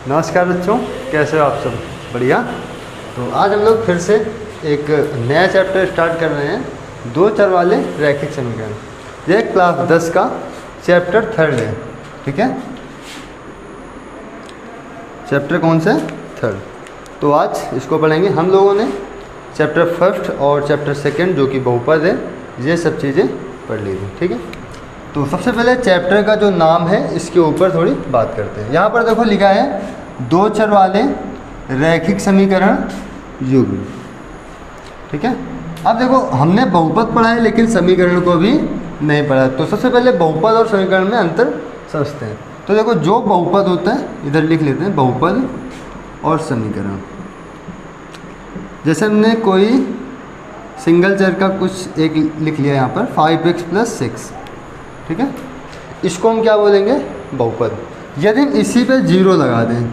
नमस्कार बच्चों, कैसे हो आप सब? बढ़िया। तो आज हम लोग फिर से एक नया चैप्टर स्टार्ट कर रहे हैं, दो चर वाले रैखिक समीकरण। ये क्लास 10 का चैप्टर 3 है। ठीक है, चैप्टर कौन सा है? 3। तो आज इसको पढ़ेंगे। हम लोगों ने चैप्टर 1 और चैप्टर 2 जो कि बहुपद है, ये सब चीज़ें पढ़ ली थी। ठीक है, तो सबसे पहले चैप्टर का जो नाम है इसके ऊपर थोड़ी बात करते हैं। यहाँ पर देखो लिखा है दो चर वाले रैखिक समीकरण युग्म। ठीक है, अब देखो हमने बहुपद पढ़ा है लेकिन समीकरण को भी नहीं पढ़ा। तो सबसे पहले बहुपद और समीकरण में अंतर समझते हैं। तो देखो जो बहुपद होता है, इधर लिख लेते हैं बहुपद और समीकरण। जैसे हमने कोई सिंगल चर का कुछ एक लिख लिया यहाँ पर 5x + 6। ठीक है, इसको हम क्या बोलेंगे? बहुपद। यदि हम इसी पे 0 लगा दें,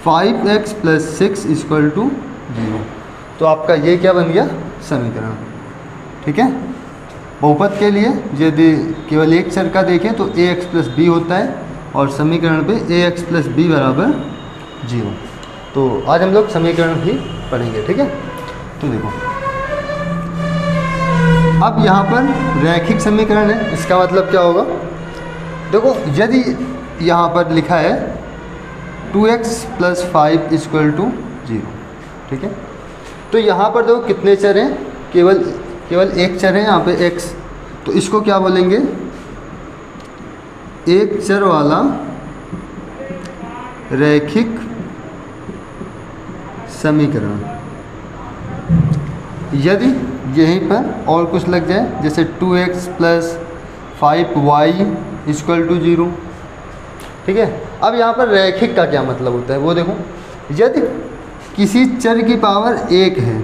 5x + 6 = 0, तो आपका ये क्या बन गया? समीकरण। ठीक है, बहुपद के लिए यदि केवल एक चर का देखें तो ax + b होता है और समीकरण पे ax + b = 0। तो आज हम लोग समीकरण ही पढ़ेंगे। ठीक है, तो देखो अब यहाँ पर रैखिक समीकरण है, इसका मतलब क्या होगा? देखो यदि यहाँ पर लिखा है 2x + 5 = 0। ठीक है, तो यहाँ पर देखो कितने चर हैं? केवल एक चर है यहाँ पे x। तो इसको क्या बोलेंगे? एक चर वाला रैखिक समीकरण। यदि यहीं पर और कुछ लग जाए, जैसे 2x + 5y = 0। ठीक है, अब यहाँ पर रैखिक का क्या मतलब होता है वो देखो। यदि किसी चर की पावर 1 है,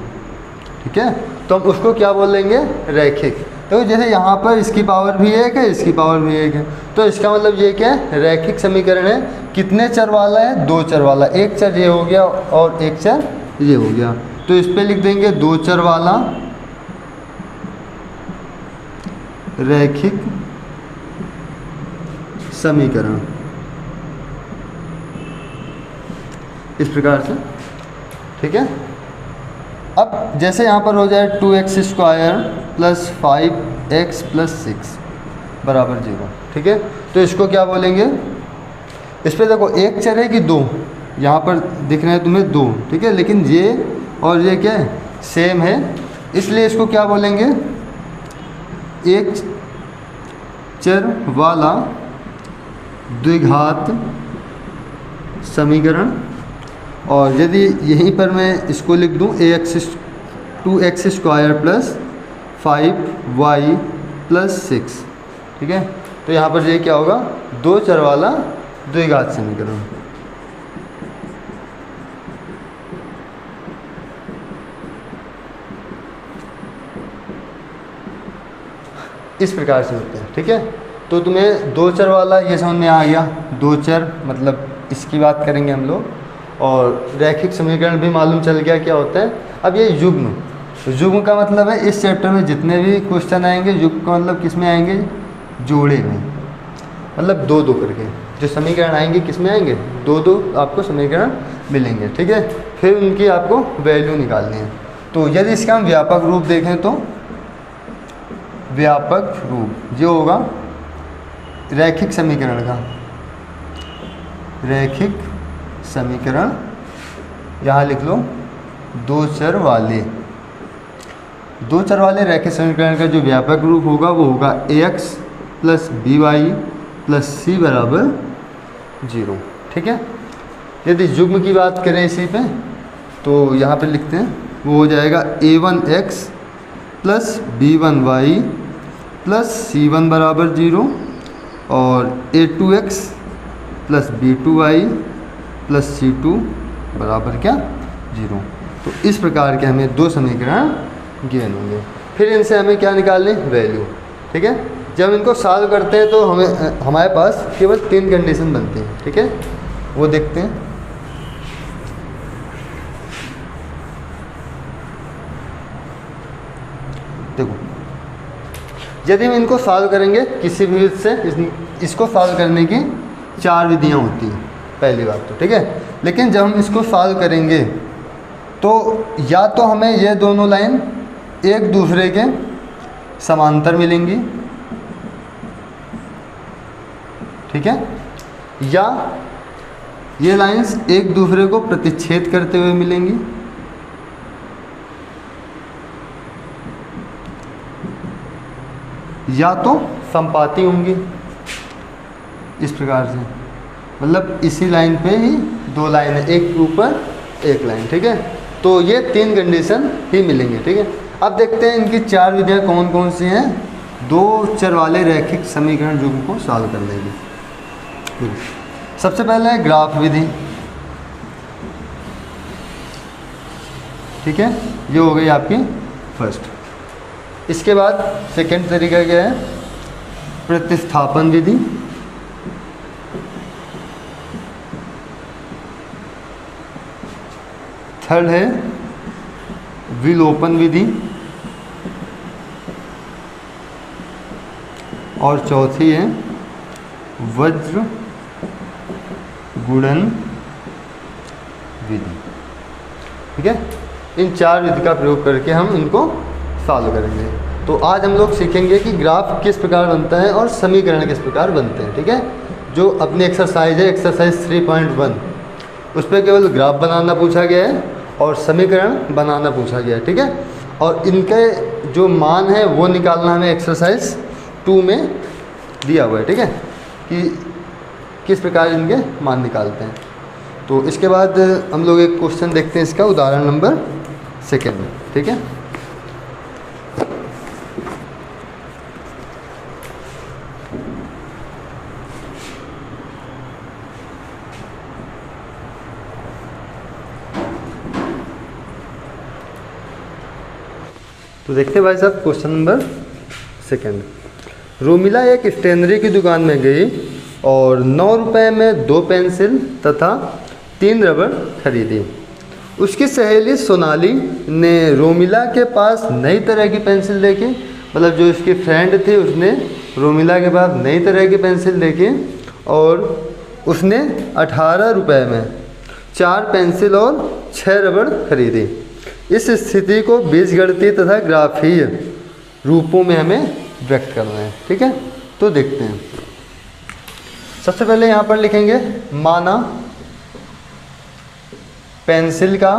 ठीक है, तो हम उसको क्या बोलेंगे? रैखिक। तो जैसे यहाँ पर इसकी पावर भी 1 है, इसकी पावर भी 1 है, तो इसका मतलब ये क्या है? रैखिक समीकरण है। कितने चर वाला है? दो चर वाला। एक चर ये हो गया और एक चर ये हो गया। तो इस पे लिख देंगे दो चर वाला रैखिक समीकरण, इस प्रकार से। ठीक है, अब जैसे यहाँ पर हो जाए 2x² + 5x + 6 = 0। ठीक है, तो इसको क्या बोलेंगे? इस पर देखो एक चर है कि दो? यहाँ पर दिख रहे हैं तुम्हें दो। ठीक है, लेकिन ये और ये क्या है? सेम है, इसलिए इसको क्या बोलेंगे? एक चर वाला द्विघात समीकरण। और यदि यहीं पर मैं इसको लिख दूं 2x² + 5y + 6। ठीक है, तो यहाँ पर ये क्या होगा? दो चर वाला द्विघात समीकरण। इस प्रकार से होते हैं। ठीक है, तो तुम्हें दो चर वाला ये समझ में आ गया। दो चर मतलब इसकी बात करेंगे हम लोग, और रैखिक समीकरण भी मालूम चल गया क्या होता है। अब ये युग्म, युग्म का मतलब है इस चैप्टर में जितने भी क्वेश्चन आएंगे, युग्म का मतलब किस में आएंगे? जोड़े में, मतलब दो दो करके जो समीकरण आएंगे किस में आएंगे? दो दो आपको समीकरण मिलेंगे। ठीक है, फिर उनकी आपको वैल्यू निकालनी है। तो यदि इसका हम व्यापक रूप देखें तो व्यापक रूप जो होगा रैखिक समीकरण का, रैखिक समीकरण यहाँ लिख लो दो चर वाले रैखिक समीकरण का जो व्यापक रूप होगा वो होगा ax + by + c = 0। ठीक है, यदि युग्म की बात करें इसी पे तो यहाँ पे लिखते हैं, वो हो जाएगा a1x + b1y + c1 = 0 और a2x + b2y + c2 = क्या? 0। तो इस प्रकार के हमें दो समीकरण ज्ञान होंगे। फिर इनसे हमें क्या निकालनी? वैल्यू। ठीक है, जब इनको सॉल्व करते हैं तो हमारे पास केवल 3 कंडीशन बनती हैं। ठीक है, वो देखते हैं। देखो यदि हम इनको सॉल्व करेंगे किसी भी विधि से, इसको सॉल्व करने की 4 विधियाँ होती हैं। पहली बात तो, ठीक है। लेकिन जब हम इसको सॉल्व करेंगे तो या तो हमें ये दोनों लाइन एक दूसरे के समांतर मिलेंगी, ठीक है, या ये लाइंस एक दूसरे को प्रतिच्छेद करते हुए मिलेंगी, या तो संपाती होंगी इस प्रकार से, मतलब इसी लाइन पे ही दो लाइन है, एक के ऊपर एक लाइन, ठीक है। तो ये तीन कंडीशन ही मिलेंगे, ठीक है। अब देखते हैं इनकी चार विधियाँ कौन कौन सी हैं दो चर वाले रैखिक समीकरण युग्म को सॉल्व करने की। सबसे पहले है ग्राफ विधि, ठीक है, ये हो गई आपकी फर्स्ट। इसके बाद सेकंड तरीका क्या है, प्रतिस्थापन विधि, थर्ड है विलोपन विधि, और चौथी है वज्र गुणन विधि, ठीक है। इन चार विधि का प्रयोग करके हम इनको सॉल्व करेंगे। तो आज हम लोग सीखेंगे कि ग्राफ किस प्रकार बनता है और समीकरण किस प्रकार बनते हैं, ठीक है। जो अपनी एक्सरसाइज है एक्सरसाइज 3.1 उस पर केवल ग्राफ बनाना पूछा गया है और समीकरण बनाना पूछा गया है, ठीक है। और इनके जो मान है वो निकालना हमें एक्सरसाइज 2 में दिया हुआ है, ठीक है, कि किस प्रकार इनके मान निकालते हैं। तो इसके बाद हम लोग एक क्वेश्चन देखते हैं इसका, उदाहरण नंबर 2, ठीक है। तो देखते हैं भाई साहब क्वेश्चन नंबर 2। रोमिला एक स्टेशनरी की दुकान में गई और 9 रुपए में 2 पेंसिल तथा 3 रबड़ खरीदी। उसकी सहेली सोनाली ने रोमिला के पास नई तरह की पेंसिल देखी, मतलब जो इसकी फ्रेंड थी उसने रोमिला के पास नई तरह की पेंसिल देखी और उसने 18 रुपए में 4 पेंसिल और 6 रबड़ खरीदी। इस स्थिति को बीजगणितीय तथा ग्राफीय रूपों में हमें व्यक्त करना है, ठीक है। तो देखते हैं, सबसे पहले यहाँ पर लिखेंगे माना पेंसिल का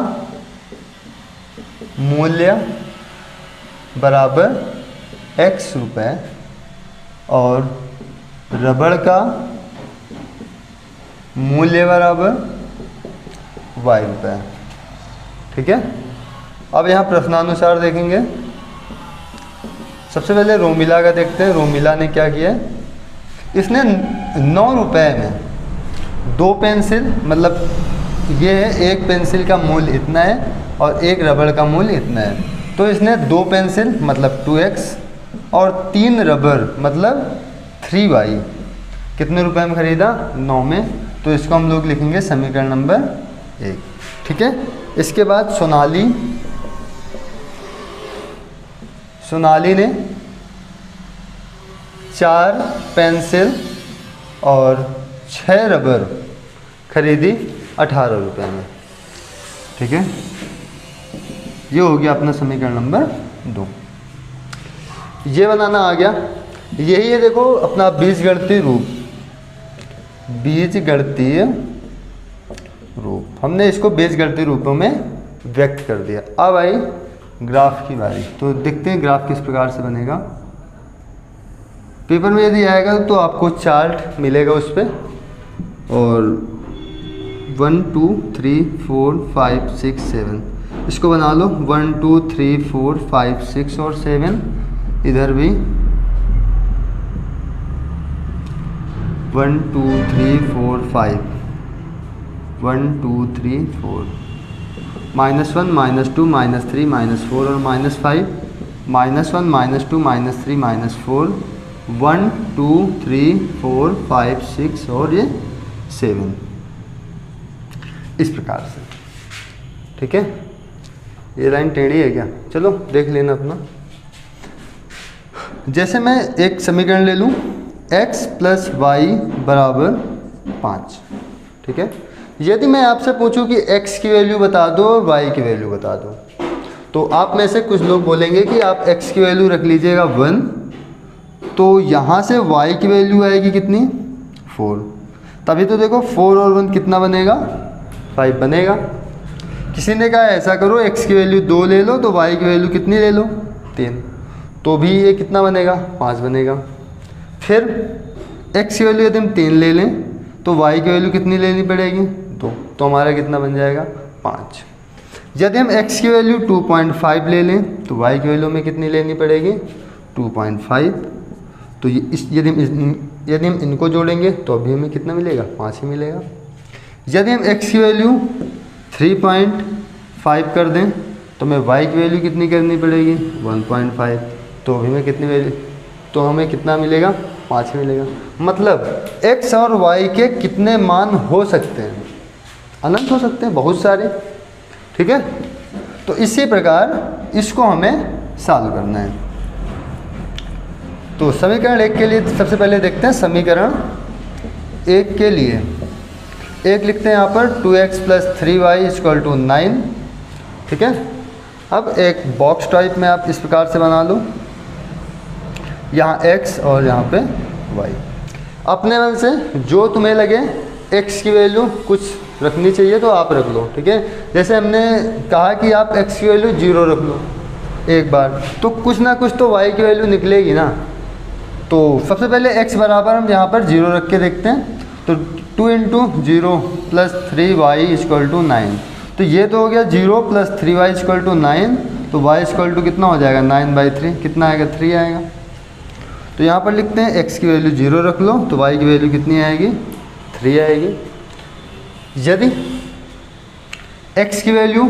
मूल्य बराबर x रुपए और रबड़ का मूल्य बराबर y रुपए, ठीक है। अब यहाँ प्रश्नानुसार देखेंगे, सबसे पहले रोमिला का देखते हैं। रोमिला ने क्या किया, इसने 9 रुपए में 2 पेंसिल, मतलब ये है एक पेंसिल का मूल्य इतना है और एक रबड़ का मूल्य इतना है, तो इसने 2 पेंसिल मतलब 2x और 3 रबड़ मतलब 3y कितने रुपए में खरीदा, 9 में। तो इसको हम लोग लिखेंगे समीकरण नंबर 1, ठीक है। इसके बाद सोनाली ने 4 पेंसिल और 6 रबड़ खरीदी 18 रुपए में, ठीक है। ये हो गया अपना समीकरण नंबर 2। ये बनाना आ गया, यही है देखो अपना बीजगणितीय रूप, हमने इसको बीजगणितीय रूपों में व्यक्त कर दिया। अब आई ग्राफ की बारी, तो देखते हैं ग्राफ किस प्रकार से बनेगा। पेपर में यदि आएगा तो आपको चार्ट मिलेगा उस पर, और 1 2 3 4 5 6 7 इसको बना लो, 1 2 3 4 5 6 और 7, इधर भी 1 2 3 4 5 1 2 3 4 -1 -2 -3 -4 और -5 -1 -2 -3 -4 1 2 3 4 5 6 और ये 7 इस प्रकार से, ठीक है। ये लाइन टेढ़ी है क्या, चलो देख लेना अपना। जैसे मैं एक समीकरण ले लूँ x + y = 5, ठीक है। यदि मैं आपसे पूछूं कि x की वैल्यू बता दो और y की वैल्यू बता दो, तो आप में से कुछ लोग बोलेंगे कि आप x की वैल्यू रख लीजिएगा 1, तो यहाँ से y की वैल्यू आएगी कितनी 4। तभी तो देखो 4 और 1 कितना बनेगा 5 बनेगा। किसी ने कहा ऐसा करो x की वैल्यू 2 ले लो तो y की वैल्यू कितनी ले लो 3, तो भी ये कितना बनेगा 5 बनेगा। फिर x की वैल्यू यदि हम 3 ले लें तो y की वैल्यू कितनी लेनी पड़ेगी 2, तो हमारा कितना बन जाएगा 5। यदि हम x की वैल्यू 2.5 ले लें तो y की वैल्यू में कितनी लेनी पड़ेगी 2.5। तो ये यदि हम इनको जोड़ेंगे तो अभी हमें कितना मिलेगा 5 ही मिलेगा। यदि हम x की वैल्यू 3.5 कर दें तो हमें y की वैल्यू कितनी करनी पड़ेगी 1.5, तो अभी में कितनी वैल्यू, तो हमें कितना मिलेगा 5 ही मिलेगा। मतलब x और y के कितने मान हो सकते हैं, अनंत हो सकते हैं, बहुत सारे, ठीक है। तो इसी प्रकार इसको हमें सॉल्व करना है। तो समीकरण 1 के लिए सबसे पहले देखते हैं। समीकरण 1 के लिए 1 लिखते हैं यहाँ पर 2x + 3y = 9, ठीक है। अब एक बॉक्स टाइप में आप इस प्रकार से बना लो, यहाँ x और यहाँ पे y। अपने मन से जो तुम्हें लगे x की वैल्यू कुछ रखनी चाहिए तो आप रख लो, ठीक है। जैसे हमने कहा कि आप x की वैल्यू 0 रख लो एक बार, तो कुछ ना कुछ तो y की वैल्यू निकलेगी ना। तो सबसे पहले x बराबर हम यहाँ पर 0 रख के देखते हैं। तो 2 × 0 + 3y = 9, तो ये तो हो गया 0 + 3y = 9, तो y = कितना हो जाएगा 9/3, कितना आएगा 3 आएगा। तो यहाँ पर लिखते हैं x की वैल्यू 0 रख लो तो y की वैल्यू कितनी आएगी 3 आएगी। यदि x की वैल्यू,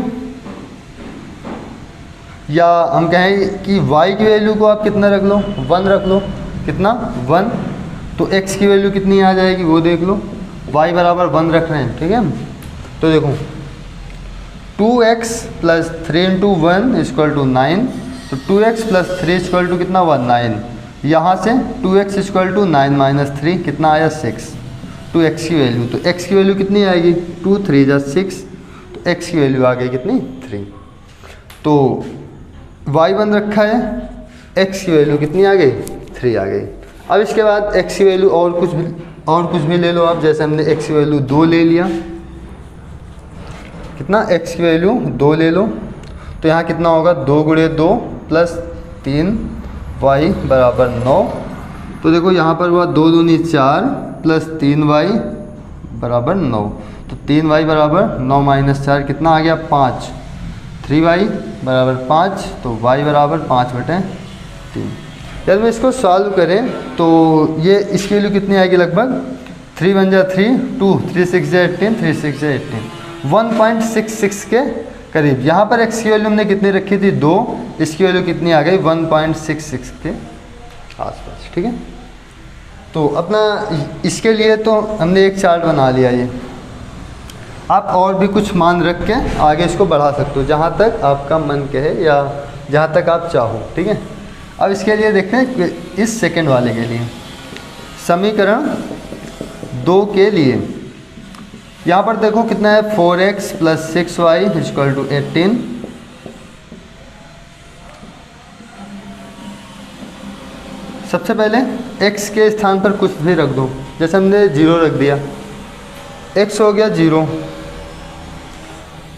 या हम कहें कि y की वैल्यू को आप कितना रख लो 1 रख लो, कितना 1, तो x की वैल्यू कितनी आ जाएगी वो देख लो। y बराबर 1 रख रहे हैं, ठीक है। तो देखो 2x + 3 × 1 = 9, तो 2x + 3 = कितना हुआ 9। यहाँ से 2x = 9 - 3 कितना आया 6, तो x की वैल्यू, तो x की वैल्यू कितनी आएगी 2 × 3 = 6, तो x की वैल्यू आ गई कितनी 3। तो y1 रखा है, x की वैल्यू कितनी आ गई 3 आ गई। अब इसके बाद x की वैल्यू और कुछ भी ले लो आप। जैसे हमने x की वैल्यू 2 ले लिया, कितना x की वैल्यू 2 ले लो, तो यहाँ कितना होगा 2 × 2 + 3 y = 9। तो देखो यहाँ पर हुआ 2 दूनी 4 + 3y = 9, तो 3y = 9 - 4 कितना आ गया 5, 3y = 5, तो y = 5/3। जब मैं इसको सॉल्व करें तो ये इसकी वैल्यू कितनी आएगी, लगभग 3 × 1 = 3, 2 3 × 6 = 18, 3 × 6 = 18, 1.66 के करीब। यहाँ पर x की वैल्यू हमने कितनी रखी थी 2, इसकी वैल्यू कितनी आ गई 1.66 के आसपास, ठीक है। तो अपना इसके लिए तो हमने एक चार्ट बना लिया। ये आप और भी कुछ मान रख के आगे इसको बढ़ा सकते हो जहाँ तक आपका मन कहे या जहाँ तक आप चाहो, ठीक है। अब इसके लिए देखते हैं इस सेकंड वाले के लिए। समीकरण 2 के लिए यहाँ पर देखो कितना है 4x + 6y = 18। सबसे पहले x के स्थान पर कुछ भी रख दो, जैसे हमने 0 रख दिया, x हो गया 0,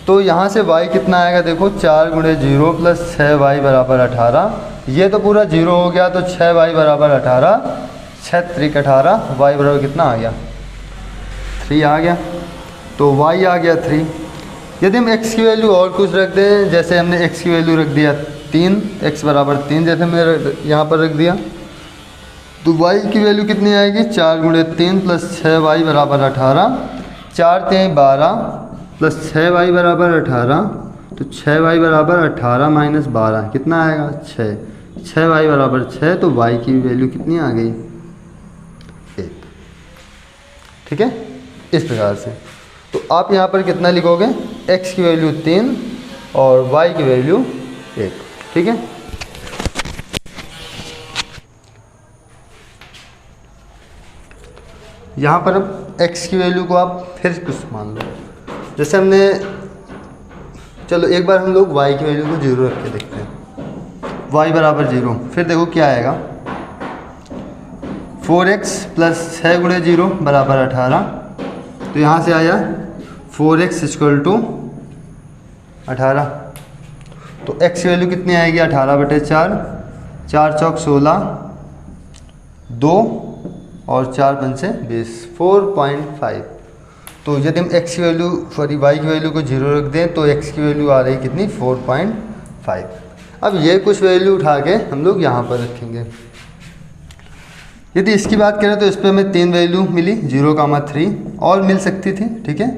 तो यहाँ से y कितना आएगा देखो 4 × 0 + 6y = 18। ये तो पूरा 0 हो गया, तो 6y = 18, 6 × 18, y बराबर कितना आ गया 3 आ गया, तो y आ गया 3। यदि हम x की वैल्यू और कुछ रख दें, जैसे हमने x की वैल्यू रख दिया 3, x = 3 जैसे हमने यहाँ पर रख दिया, तो y की वैल्यू कितनी आएगी 4 × 3 + 6y = 18, 4 × 3 = 12 + 6y = 18, तो 6y = 18 - 12 कितना आएगा 6, 6y = 6, तो y की वैल्यू कितनी आ गई 1, ठीक है। इस प्रकार से तो आप यहाँ पर कितना लिखोगे x की वैल्यू 3 और y की वैल्यू 1, ठीक है। यहाँ पर अब x की वैल्यू को आप फिर कुछ मान लो, जैसे हमने, चलो एक बार हम लोग y की वैल्यू को 0 रख के देखते हैं। y बराबर 0, फिर देखो क्या आएगा, 4x प्लस 6 गुणे 0 बराबर 18। तो यहाँ से आया 4x इक्वल टू 18। तो x की वैल्यू कितनी आएगी, 18/4, 4 चौक 16, 2 और 4 पंचे 20, 4.5। तो यदि हम x की वैल्यू y की वैल्यू को 0 रख दें तो x की वैल्यू आ रही कितनी, 4.5। अब ये कुछ वैल्यू उठा के हम लोग यहाँ पर रखेंगे। यदि इसकी बात करें तो इस पर हमें 3 वैल्यू मिली, 0,3 और मिल सकती थी, ठीक है,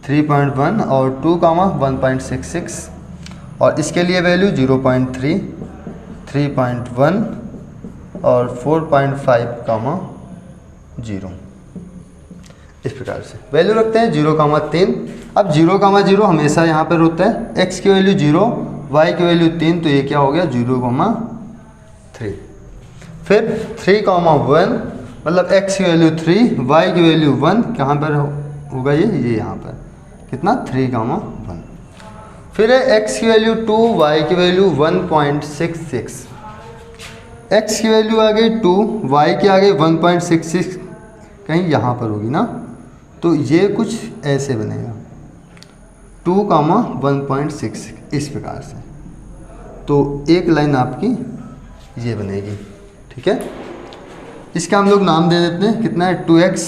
3.1 और 2,1.66, और इसके लिए वैल्यू 0.3, 3.1 और 4.5, 0। इस प्रकार से वैल्यू रखते हैं 0,3। अब 0,0 हमेशा यहाँ पर होता है, x की वैल्यू 0, y की वैल्यू 3, तो ये क्या हो गया 0,3। फिर 3,1 मतलब x की वैल्यू 3, y की वैल्यू 1, कहाँ पर होगा ये यहाँ पर कितना 3,1। फिर है x की वैल्यू 2, y की वैल्यू 1.66, x की वैल्यू आ गई 2, y की आ गई 1.66, कहीं यहाँ पर होगी ना, तो ये कुछ ऐसे बनेगा 2,1.66 इस प्रकार से। तो एक लाइन आपकी ये बनेगी, ठीक है। इसका हम लोग नाम दे देते हैं, कितना है 2x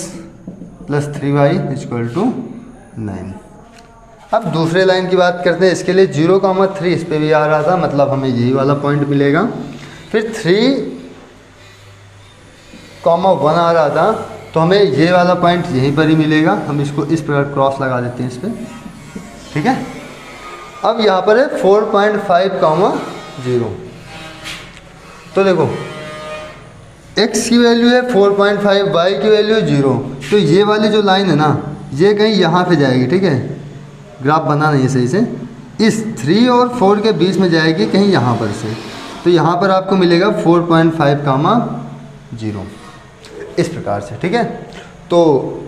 plus 3y equal to 9। अब दूसरे लाइन की बात करते हैं, इसके लिए 0,3 इस पर भी आ रहा था, मतलब हमें यही वाला पॉइंट मिलेगा। फिर 3,1 आ रहा था, तो हमें ये वाला पॉइंट यहीं पर ही मिलेगा। हम इसको इस प्रकार क्रॉस लगा देते हैं इस पर, ठीक है। अब यहाँ पर है 4.5, 0। तो देखो x की वैल्यू है 4.5, y की वैल्यू 0, तो ये वाली जो लाइन है ना, ये कहीं यहाँ पे जाएगी, ठीक है, ग्राफ बना नहीं है सही से, इस 3 और 4 के बीच में जाएगी कहीं यहाँ पर से। तो यहाँ पर आपको मिलेगा 4.5, 0 इस प्रकार से, ठीक है। तो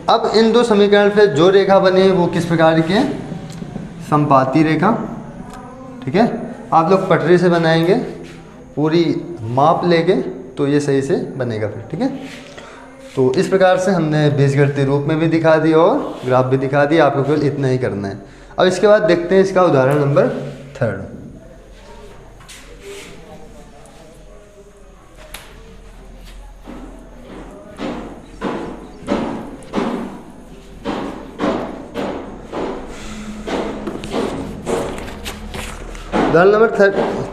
अब इन दो समीकरण पे जो रेखा बनी है वो किस प्रकार की है, समपाती रेखा, ठीक है। आप लोग पटरी से बनाएंगे, पूरी माप लेके, तो ये सही से बनेगा फिर, ठीक है। तो इस प्रकार से हमने बीजगणितीय रूप में भी दिखा दिया और ग्राफ भी दिखा दिया, आपको केवल इतना ही करना है। अब इसके बाद देखते हैं इसका उदाहरण नंबर 3। उदाहरण नंबर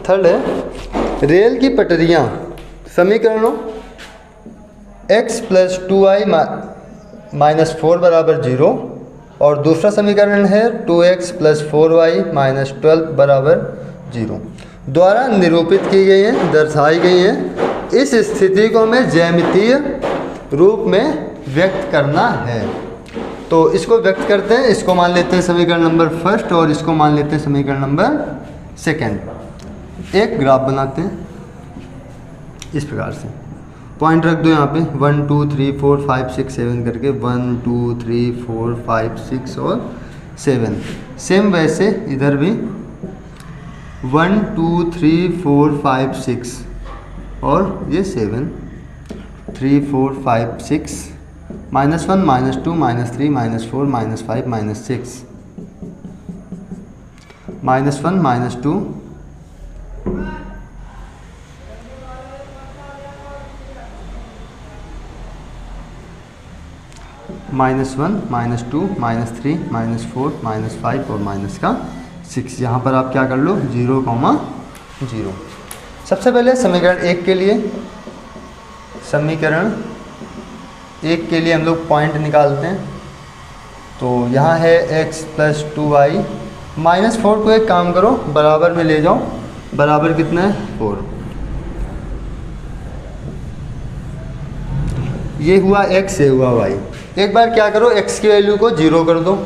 3 है, रेल की पटरियाँ समीकरणों x प्लस 2y माइनस 4 बराबर 0, और दूसरा समीकरण है 2x प्लस 4y माइनस 12 बराबर 0 द्वारा निरूपित की गई हैं, दर्शाई गई हैं। इस स्थिति को हमें ज्यामितीय रूप में व्यक्त करना है। तो इसको व्यक्त करते हैं, इसको मान लेते हैं समीकरण नंबर 1 और इसको मान लेते हैं समीकरण नंबर 2। एक ग्राफ बनाते हैं इस प्रकार से, पॉइंट रख दो यहाँ पे 1 2 3 4 5 6 7 करके, 1 2 3 4 5 6 और 7। सेम वैसे इधर भी 1 2 3 4 5 6 और ये 7 3 4 5 6, -1 -2 -3 -4 -5 -6, -1 -2 -1 -2 -3 -4 -5 और -6। यहाँ पर आप क्या कर लो 0, 0। सबसे पहले समीकरण 1 के लिए, समीकरण 1 के लिए हम लोग पॉइंट निकालते हैं। तो यहाँ है x प्लस 2y, -4 को एक काम करो बराबर में ले जाओ, बराबर कितना है 4। ये हुआ x, ये हुआ y। एक बार क्या करो x की वैल्यू को 0 कर दो।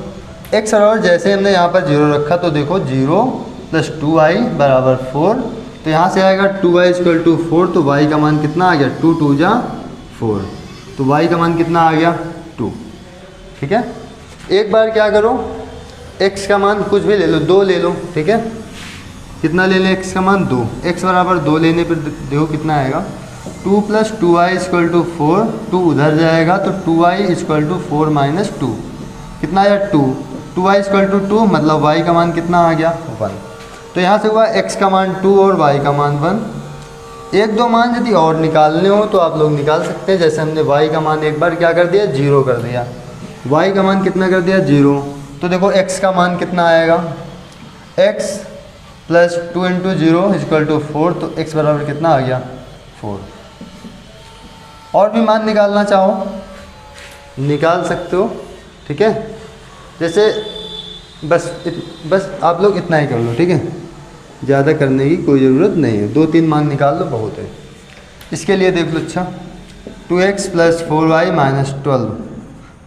x और जैसे हमने यहाँ पर 0 रखा तो देखो 0 प्लस 2y बराबर 4, तो यहाँ से आएगा 2y इक्वल टू 4, तो y का मान कितना आ गया 2 2 जा 4, तो y का मान कितना आ गया 2। ठीक है, एक बार क्या करो, x का मान कुछ भी ले लो, 2 ले लो। ठीक है, कितना ले लें, x का मान 2, x बराबर 2 लेने पर देखो कितना आएगा, 2 + 2y = 4, 2 उधर जाएगा तो 2y = 4 - 2, कितना आया 2, 2y = 2 मतलब y का मान कितना आ गया 1। तो यहाँ से हुआ x का मान 2 और y का मान 1। एक दो मान यदि और निकालने हो तो आप लोग निकाल सकते हैं, जैसे हमने y का मान एक बार क्या कर दिया, 0 कर दिया, y का मान कितना कर दिया 0। तो देखो x का मान कितना आएगा, x + 2 × 0 = 4, तो x बराबर कितना आ गया 4। और भी मान निकालना चाहो निकाल सकते हो। ठीक है, जैसे बस आप लोग इतना ही कर लो। ठीक है, ज़्यादा करने की कोई ज़रूरत नहीं है, 2-3 मान निकाल लो बहुत है। इसके लिए देख लो, अच्छा 2x + 4y - 12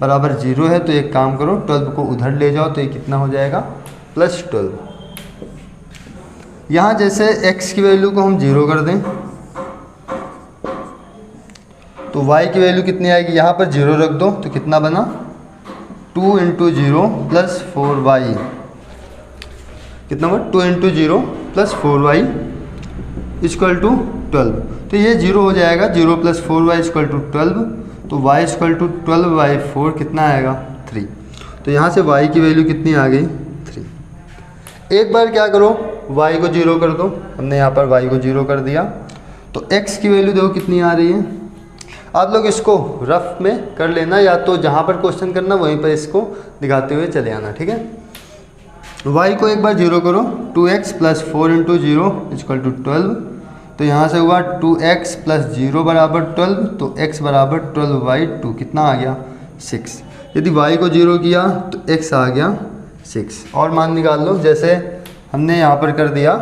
बराबर 0 है, तो एक काम करो 12 को उधर ले जाओ तो ये कितना हो जाएगा +12। यहाँ जैसे x की वैल्यू को हम 0 कर दें तो y की वैल्यू कितनी आएगी, यहाँ पर 0 रख दो तो कितना बना 2 × 0 + 4y, कितना हुआ 2 × 0 + 4y = 12। तो ये 0 हो जाएगा, 0 + 4y = 12, तो y = 12/4 कितना आएगा 3। तो यहाँ से y की वैल्यू कितनी आ गई 3। एक बार क्या करो, y को 0 कर दो, हमने यहाँ पर y को 0 कर दिया, तो x की वैल्यू देखो कितनी आ रही है। आप लोग इसको रफ में कर लेना, या तो जहाँ पर क्वेश्चन करना वहीं पर इसको दिखाते हुए चले आना। ठीक है, y को एक बार 0 करो, 2x + 4 × 0 = 12, तो यहाँ से हुआ 2x + 0 बराबर 12, तो x बराबर 12/2 कितना आ गया 6। यदि y को 0 किया तो x आ गया 6। और मान निकाल लो, जैसे हमने यहाँ पर कर दिया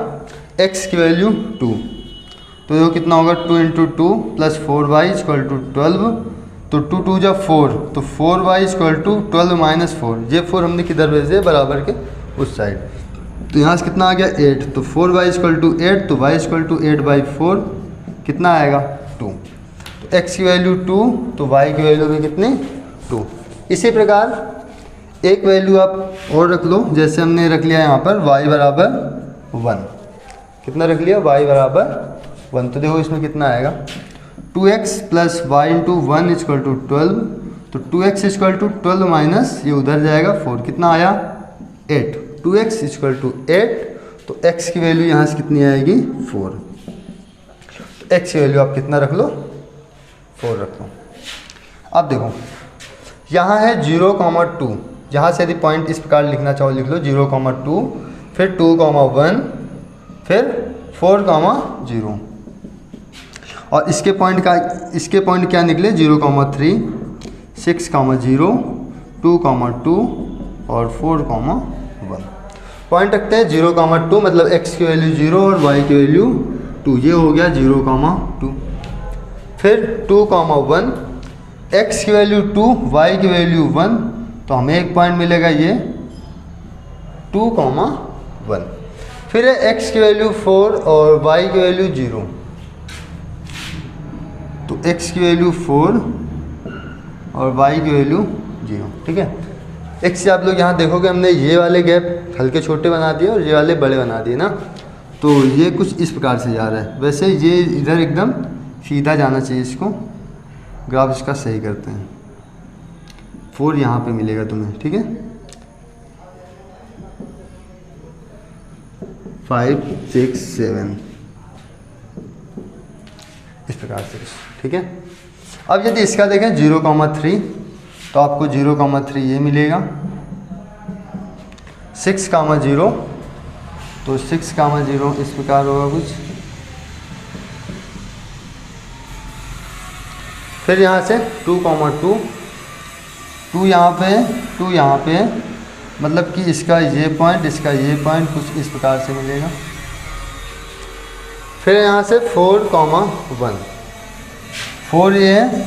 x की वैल्यू 2, तो देखो कितना होगा 2 × 2 + 4y = 12, तो 2 × 2 = 4, तो 4y = 12 - 4, ये 4 हमने किधर भेजे बराबर के उस साइड, तो यहाँ से कितना आ गया 8, तो 4y = 8, तो y = 8/4 कितना आएगा 2। तो x की वैल्यू 2, तो y की वैल्यू भी कितनी 2। इसी प्रकार एक वैल्यू आप और रख लो, जैसे हमने रख लिया यहाँ पर y बराबर 1, कितना रख लिया y बराबर 1, तो देखो इसमें कितना आएगा 2x + y × 1 = 12, तो 2x = 12 - ये उधर जाएगा 4, कितना आया 8, 2x = 8, तो x की वैल्यू यहाँ से कितनी आएगी 4। तो x की वैल्यू आप कितना रख लो 4 रख लो। अब देखो यहाँ है 0,2, यहाँ से यदि पॉइंट इस प्रकार लिखना चाहो लिख लो 0,2, फिर 2,1, फिर 4,0, और इसके पॉइंट क्या निकले 0,3, 6,0, 2,2 और 4,1। पॉइंट रखते हैं 0,2, मतलब x की वैल्यू 0 और y की वैल्यू 2, ये हो गया 0,2। फिर 2,1, x की वैल्यू 2, y की वैल्यू 1, तो हमें एक पॉइंट मिलेगा ये 2,1। फिर है x की वैल्यू 4 और y की वैल्यू 0, तो x की वैल्यू 4 और y की वैल्यू 0। ठीक है, x से आप लोग यहाँ देखोगे हमने ये वाले गैप हल्के छोटे बना दिए और ये वाले बड़े बना दिए ना, तो ये कुछ इस प्रकार से जा रहा है। वैसे ये इधर एकदम सीधा जाना चाहिए, इसको ग्राफ इसका सही करते हैं। 4 यहाँ पे मिलेगा तुम्हें, ठीक है 5, 6, 7 इस प्रकार से, ठीक है। अब यदि इसका देखें 0,3, तो आपको 0,3 ये मिलेगा, 6,0, तो 6,0 इस प्रकार होगा कुछ। फिर यहाँ से 2,2, 2 यहाँ पे है, 2 यहाँ पे है, मतलब कि इसका ये पॉइंट, इसका ये पॉइंट कुछ इस प्रकार से मिलेगा। फिर यहाँ से 4,1, 4 ये है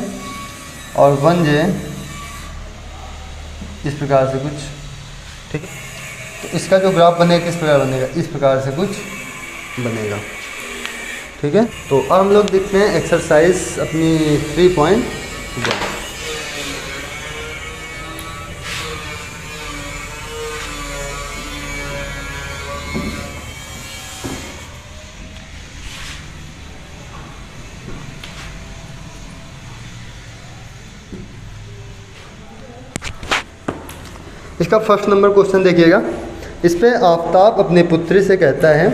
और 1 ये है, इस प्रकार से कुछ, ठीक है। तो इसका जो ग्राफ बनेगा किस प्रकार बनेगा, इस प्रकार से कुछ बनेगा, ठीक है। तो अब हम लोग देखते हैं एक्सरसाइज अपनी 3.1। इसका फर्स्ट नंबर क्वेश्चन देखिएगा। इस पे आफताब अपनी पुत्री से कहता है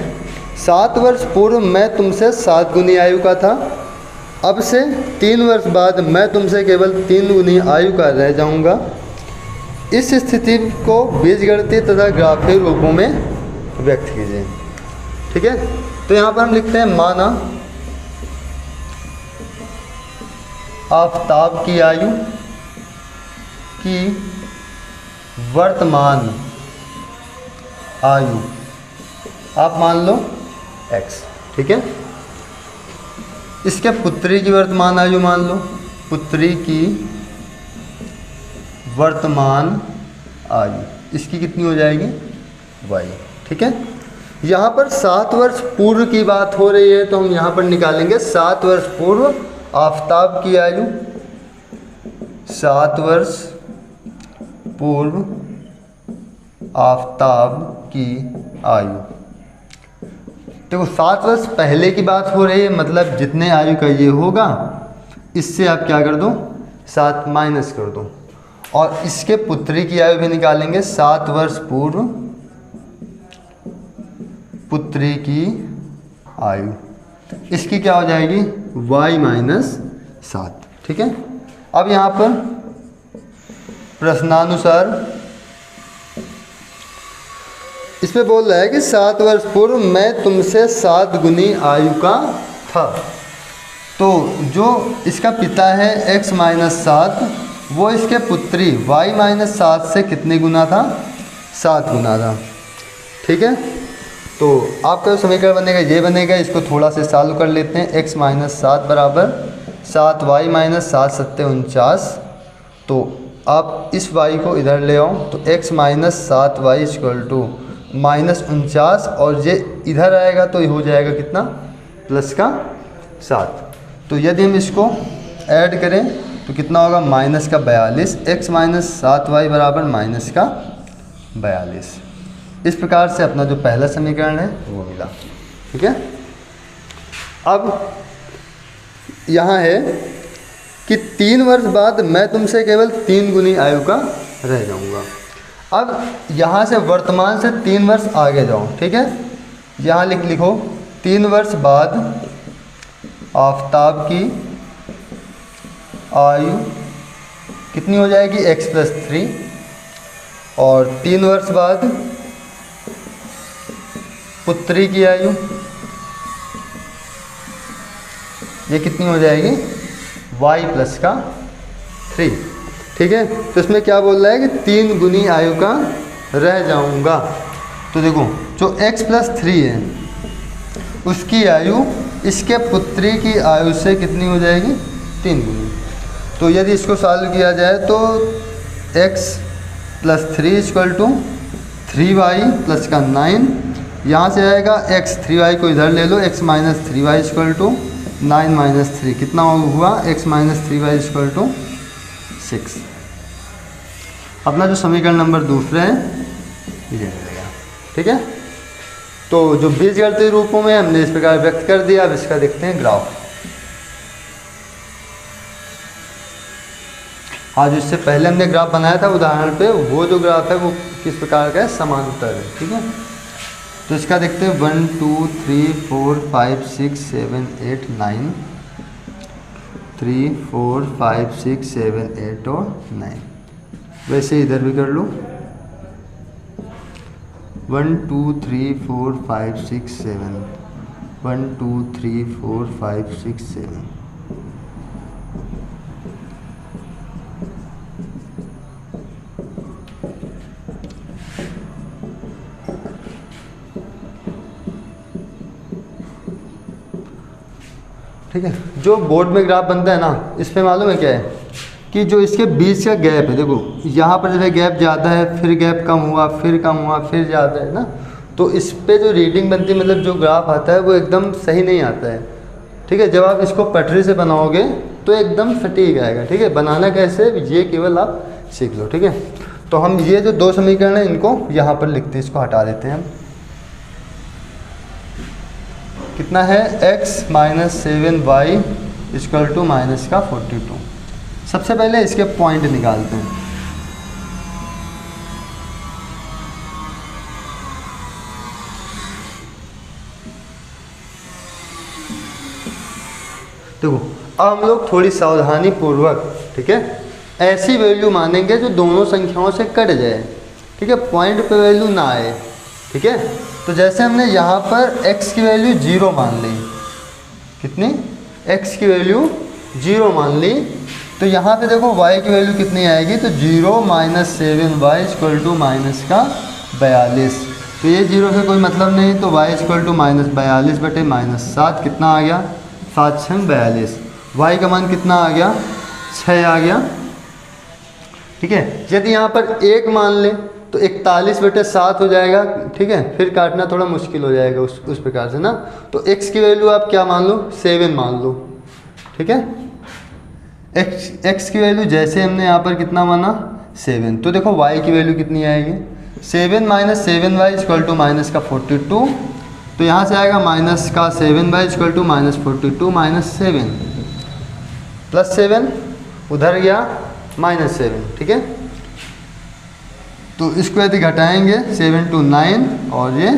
7 वर्ष पूर्व मैं तुमसे 7 गुनी आयु का था, अब से 3 वर्ष बाद मैं तुमसे केवल 3 गुनी आयु का रह जाऊंगा। इस स्थिति को बीजगणितीय तथा ग्राफीय रूपों में व्यक्त कीजिए। ठीक है, तो यहाँ पर हम लिखते हैं माना आफताब की आयु की वर्तमान आयु आप मान लो x। ठीक है, इसके पुत्री की वर्तमान आयु मान लो, पुत्री की वर्तमान आयु इसकी कितनी हो जाएगी y। ठीक है, यहाँ पर 7 वर्ष पूर्व की बात हो रही है, तो हम यहाँ पर निकालेंगे 7 वर्ष पूर्व आफताब की आयु। 7 वर्ष पूर्व आफताब की आयु। देखो 7 वर्ष पहले की बात हो रही है, मतलब जितने आयु का ये होगा इससे आप क्या कर दो 7 माइनस कर दो, और इसके पुत्री की आयु भी निकालेंगे। 7 वर्ष पूर्व पुत्री की आयु, इसकी क्या हो जाएगी y माइनस 7। ठीक है, अब यहाँ पर प्रश्नानुसार इसमें बोल रहा है कि 7 वर्ष पूर्व मैं तुमसे 7 गुनी आयु का था, तो जो इसका पिता है x माइनस 7 वो इसके पुत्री y माइनस 7 से कितने गुना था 7 गुना था। ठीक है, तो आपका जो समीकरण बनेगा ये बनेगा, इसको थोड़ा से सॉल्व कर लेते हैं। x माइनस 7 बराबर 7y माइनस 7 सत्ते 49, तो आप इस y को इधर ले आओ तो x minus 7y equal to minus 49, और ये इधर आएगा तो ये हो जाएगा कितना प्लस का 7। तो यदि हम इसको ऐड करें तो कितना होगा माइनस का 42, x माइनस 7y बराबर माइनस का 42। इस प्रकार से अपना जो पहला समीकरण है वो मिला। ठीक है, अब यहाँ है कि 3 वर्ष बाद मैं तुमसे केवल 3 गुनी आयु का रह जाऊँगा। अब यहाँ से वर्तमान से 3 वर्ष आगे जाओ। ठीक है, यहाँ लिखो 3 वर्ष बाद आफताब की आयु कितनी हो जाएगी x प्लस 3, और 3 वर्ष बाद पुत्री की आयु ये कितनी हो जाएगी y प्लस का 3। ठीक है, तो इसमें क्या बोल रहा है कि 3 गुनी आयु का रह जाऊंगा। तो देखो जो x प्लस 3 है उसकी आयु इसके पुत्री की आयु से कितनी हो जाएगी 3 गुनी। तो यदि इसको सॉल्व किया जाए तो x plus 3 equal to 3y plus का 9, यहाँ से आएगा x 3y को इधर ले लो, x minus 3y equal to 9 minus 3 कितना हुआ x minus 3y equal to 6। अपना जो समीकरण नंबर दूसरा है ये मिलेगा। ठीक है, तो जो बीजगणितीय रूपों में हमने इस प्रकार व्यक्त कर दिया। अब इसका देखते हैं ग्राफ। हाँ, जो इससे पहले हमने ग्राफ बनाया था उदाहरण पे, वो जो ग्राफ है वो किस प्रकार का है समांतर है। ठीक है, तो इसका देखते हैं 1 2 3 4 5 6 7 8 9, 3 4 5 6 7 8 और 9। वैसे इधर भी कर लो 1 2 3 4 5 6 7, 1 2 3 4 5 6 7। ठीक है, जो बोर्ड में ग्राफ बनता है ना, इस पे मालूम है क्या है कि जो इसके बीच का गैप है, देखो यहाँ पर जो है गैप ज़्यादा है, फिर गैप कम हुआ, फिर कम हुआ, फिर ज़्यादा है ना, तो इस पे जो रीडिंग बनती है, मतलब जो ग्राफ आता है वो एकदम सही नहीं आता है। ठीक है, जब आप इसको पटरी से बनाओगे तो एकदम सटीक आएगा। ठीक है, बनाना कैसे ये केवल आप सीख लो। ठीक है, तो हम ये जो 2 समीकरण है इनको यहाँ पर लिखते हैं, इसको हटा देते हैं हम। कितना है x minus 7y equal to minus का 42। सबसे पहले इसके पॉइंट निकालते हैं। देखो अब हम लोग थोड़ी सावधानी पूर्वक, ठीक है, ऐसी वैल्यू मानेंगे जो दोनों संख्याओं से कट जाए, ठीक है, पॉइंट पे वैल्यू ना आए, ठीक है। तो जैसे हमने यहाँ पर x की वैल्यू 0 मान ली, कितनी, x की वैल्यू 0 मान ली, तो यहाँ पे देखो y की वैल्यू कितनी आएगी, तो 0 - 7y = माइनस का 42। तो ये 0 से कोई मतलब नहीं, तो y = -42/-7 कितना आ गया, 7 × 42। y का मान कितना आ गया, 6 आ गया, ठीक है। यदि यहाँ पर 1 मान लें तो 41/7 हो जाएगा, ठीक है, फिर काटना थोड़ा मुश्किल हो जाएगा उस प्रकार से ना। तो x की वैल्यू आप क्या मान लो, 7 मान लो, ठीक है। x की वैल्यू जैसे हमने यहाँ पर कितना माना, 7, तो देखो y की वैल्यू कितनी आएगी, 7 - 7y = माइनस का 42। तो यहाँ से आएगा माइनस का 7y = -42 - 7 प्लस 7 उधर गया -7, ठीक है। तो इसको यदि घटाएंगे 7 × 9 और ये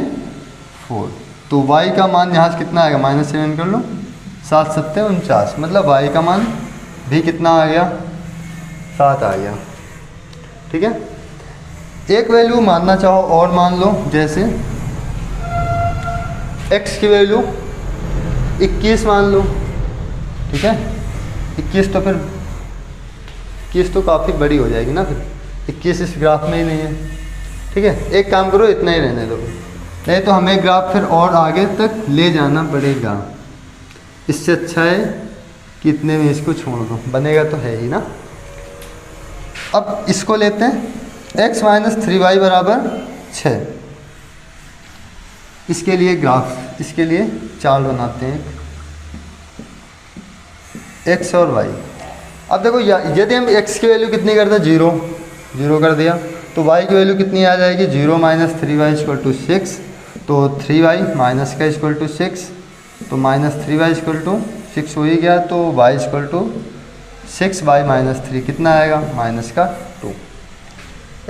4, तो y का मान यहाँ से कितना आएगा, -7 कर लो, 7 × 7 = 49, मतलब y का मान भी कितना आ गया, 7 आ गया, ठीक है। एक वैल्यू मानना चाहो और मान लो, जैसे x की वैल्यू 21 मान लो, ठीक है। 21 तो फिर 21 तो काफ़ी बड़ी हो जाएगी ना, फिर 21 इस ग्राफ में ही नहीं है, ठीक है। एक काम करो, इतना ही रहने दो, नहीं तो हमें ग्राफ फिर और आगे तक ले जाना पड़ेगा। इससे अच्छा है कि इतने में इसको छोड़ दो, बनेगा तो है ही ना। अब इसको लेते हैं, x - 3y = 6। इसके लिए ग्राफ, इसके लिए चार्ट बनाते हैं, x और y। अब देखो यदि हम x की वैल्यू कितनी करते हैं, 0 कर दिया, तो y की वैल्यू कितनी आ जाएगी, 0 - 3y = 6, तो 3y माइनस का = 6, तो -3y = 6 हो ही गया, तो y = 6y - 3 कितना आएगा, -2।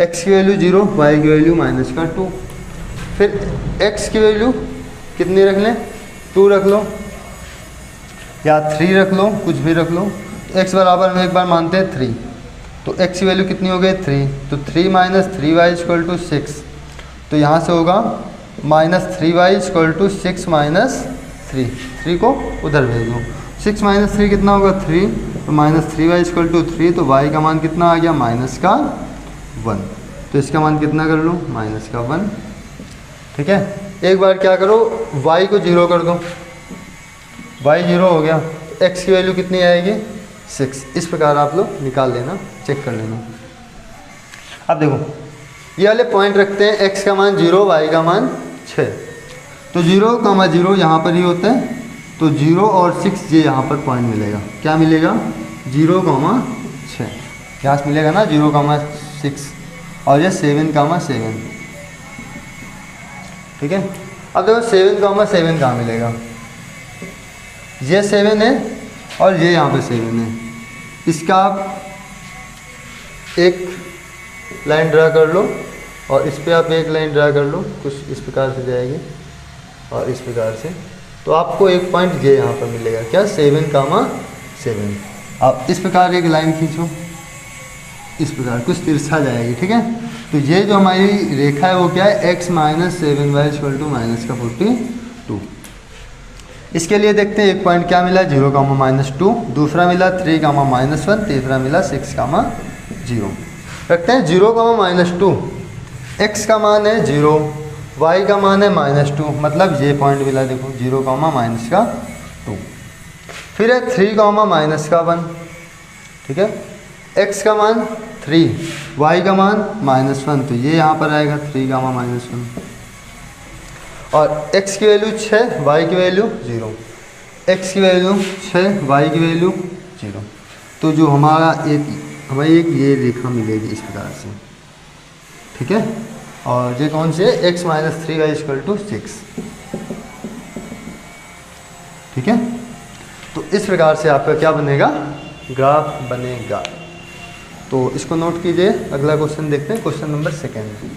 x की वैल्यू 0, y की वैल्यू -2। फिर x की वैल्यू कितनी रख लें, 2 रख लो या 3 रख लो, कुछ भी रख लो। x बराबर हम एक बार मानते हैं 3, तो x की वैल्यू कितनी हो गई, 3, तो 3 - 3y = 6, तो यहाँ से होगा -3y = 6 - 3, 3 को उधर भेज दो, 6 - 3 कितना होगा, 3, तो -3y = 3, तो y का मान कितना आ गया, -1, तो इसका मान कितना कर लो, -1, ठीक है। एक बार क्या करो, y को 0 कर दो, y 0 हो गया, x की वैल्यू कितनी आएगी, 6। इस प्रकार आप लोग निकाल लेना, चेक कर लेना। अब देखो ये वाले पॉइंट रखते हैं, x का मान 0, y का मान 6, तो 0, 0 यहाँ पर ही होता है, तो 0 और 6 ये यहाँ पर पॉइंट मिलेगा, क्या मिलेगा, 0, 6 यहाँ से मिलेगा ना, 0, 6 और ये 7, 7, ठीक है। अब देखो 7, 7 कहाँ मिलेगा, ये 7 है और ये यहाँ पे 7 है, इसका आप एक लाइन ड्रा कर लो और इस पे आप एक लाइन ड्रा कर लो, कुछ इस प्रकार से जाएगी और इस प्रकार से, तो आपको एक पॉइंट ये यहाँ पर मिलेगा, क्या, 7, 7। आप इस प्रकार एक लाइन खींचो, इस प्रकार कुछ तिरछा जाएगी, ठीक है। तो ये जो हमारी रेखा है वो क्या है, x - 7y = -42। इसके लिए देखते हैं एक पॉइंट क्या मिला, 0, -2, दूसरा मिला 3, -1, तीसरा मिला 6, 0। रखते हैं 0, -2, x का मान है 0, y का मान है -2, मतलब ये पॉइंट मिला, देखो 0, -2। फिर है 3, -1, ठीक है, x का मान 3, y का मान -1, तो ये यहाँ पर आएगा 3, -1, और x की वैल्यू 6, y की वैल्यू 0, x की वैल्यू 6, y की वैल्यू 0, तो जो हमें एक ये रेखा मिलेगी इस प्रकार से, ठीक है। और ये कौन सी है, x - 3y = 6, ठीक है। तो इस प्रकार से आपका क्या बनेगा, ग्राफ बनेगा। तो इसको नोट कीजिए, अगला क्वेश्चन देखते हैं, क्वेश्चन नंबर 2।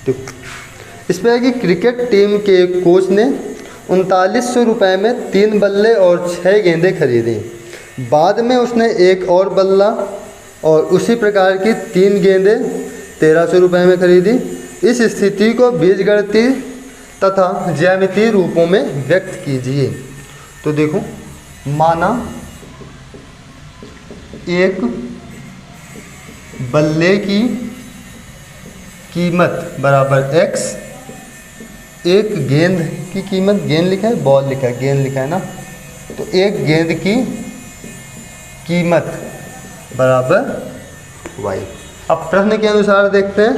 तो इसमें है कि क्रिकेट टीम के कोच ने 3900 रुपये में 3 बल्ले और 6 गेंदें खरीदी। बाद में उसने एक और बल्ला और उसी प्रकार की 3 गेंदें 1300 रुपये में खरीदी। इस स्थिति को बीजगणितीय तथा ज्यामितीय रूपों में व्यक्त कीजिए। तो देखो, माना एक बल्ले की कीमत बराबर x, एक गेंद की कीमत, गेंद लिखा है, बॉल लिखा है, गेंद लिखा है ना, तो एक गेंद की कीमत बराबर y। अब प्रश्न के अनुसार देखते हैं,